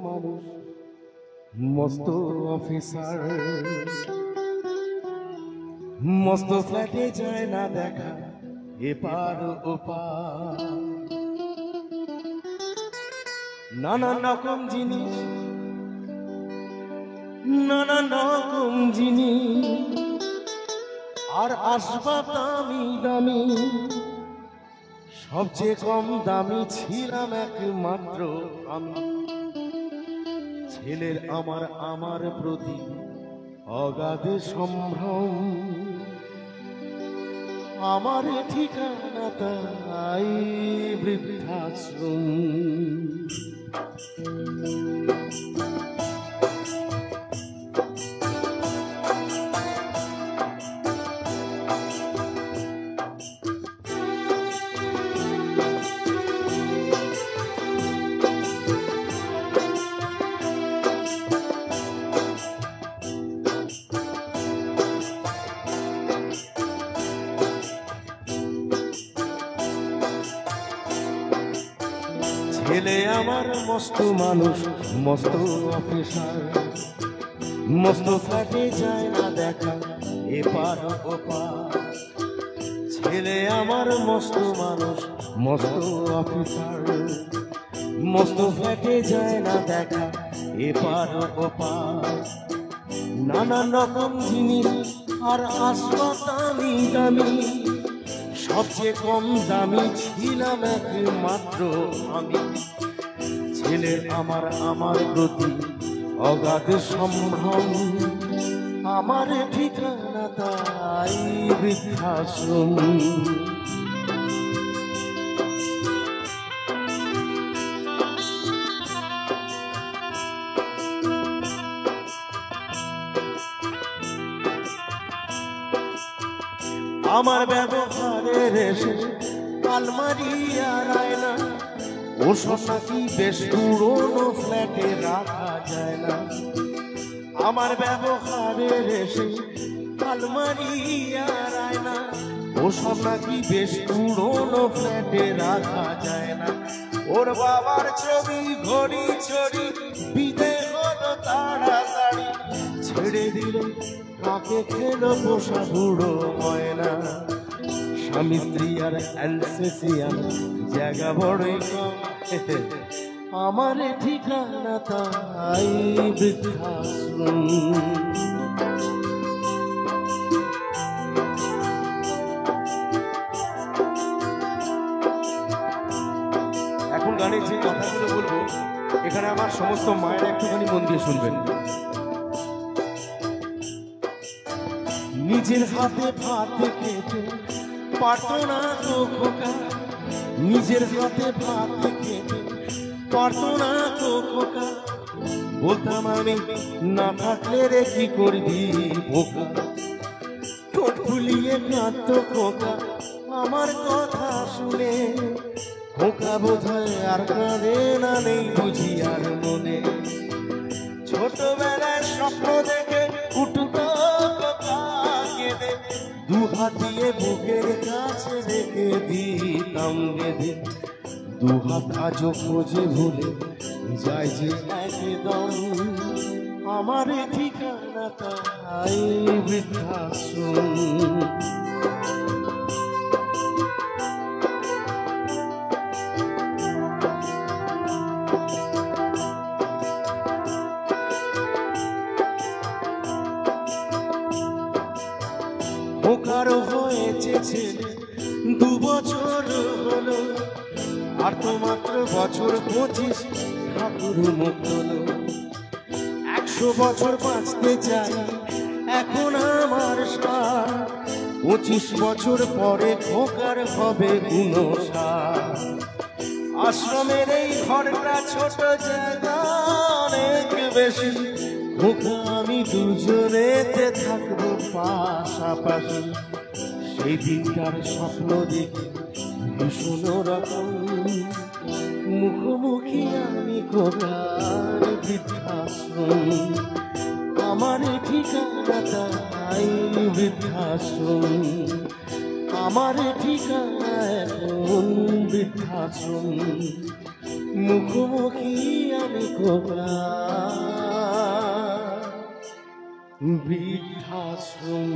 মানুষ মস্ত অফিসার, মস্ত ফ্ল্যাটে যায় না দেখা এপার ওপার। নানান রকম জিনিস, নানান রকম জিনিস, আর আসবাব দামি দামি। সবচেয়ে কম দামি ছিলাম একমাত্র আমি। ছেলের আমার প্রতি অগাধ সম্ভ্রম, আমার ঠিকানা তাই বৃদ্ধাশ্রম। ছেলে আমার মস্ত মানুষ, মস্ত অফিসার, মস্ত ফ্ল্যাটে যায় না দেখা এপার ওপার। ছেলে আমার মস্ত মানুষ, মস্ত অফিসার, মস্ত ফ্ল্যাটে যায় না দেখা এপার ওপার। নানান রকম জিনিস আর আসবাব দামি দামি। সবচেয়ে কম দামি ছিলাম একমাত্র আমি। ছেলের আমার প্রতি অগাধ সম্ভ্রম, আমার ঠিকানা তাই বৃদ্ধাশ্রম। আমার ব্যবহারের এসে আলমারি আর আয়না, ওসব নাকি বেশ পুরোনো ফ্ল্যাটে রাখা যায় না। আমার ব্যবহারের এসে আলমারি আর আয়না, ওসব নাকি বেশ পুরোনো ফ্ল্যাটে রাখা যায় না। ওর বাবার ছবি ঘড়ি ছড়ি বিদে হলো তাড়াতাড়ি, ছেড়ে দিল কাকে খেলো পোষা বুড়ো ময়না। স্বামী স্ত্রী আর অ্যালসেসিয়ান জায়গা বড়ই কম, আমার ঠিকানা তাই বৃদ্ধাশ্রম। এখন গানের যে কথাগুলো বলবো, এখানে আমার সমস্ত মায়েরা একটুখানি মন দিয়ে শুনবেন। নিজের হাতে ভাত খেতে পারতো না তো খোকা, নিজের হাতে ভাত খেতে পারতো না তো খোকা। বলতাম আমি না থাকলে রে কি করবি বোকা। ঠোঁট ফুলিয়ে কাঁদতো খোকা আমার কথা শুনে। খোকা বোধহয় আর কাঁদে না, নেই বুঝি আর মনে। ছোটবেলায় স্বপ্ন দেখে উঠতো খোকা কেঁদে, দু হাত দিয়ে বুকের কাছে রেখে দিতাম বেঁধে। দু হাত আজও খোঁজে ভুলে যায় যে একদম, আমার ঠিকানা তাই বৃদ্ধাশ্রম। খোকার হয়েছে ছেলে 2 বছর হলো, আর তো মাত্র বছর 25 ঠাকুর মুখ হলো। 100 বছর বাঁচতে চাই এখন আমার সার, 25 বছর পরে খোকার হবে 59। আশ্রমের এই ঘরটা ছোট, জায়গা অনেক বেশি। খোকা আমি দুজনেতে থাকবো পাশাপাশি। সেই দিনটার স্বপ্ন দেখি ভীষণ রকম, মুখোমুখি আমি খোকার বৃদ্ধাশ্রম। আমার ঠিকানা তাই বৃদ্ধাশ্রম, আমার ঠিকানা এখন বৃদ্ধাশ্রম। মুখোমুখি আমি আমি খোকা বৃদ্ধাশ্রম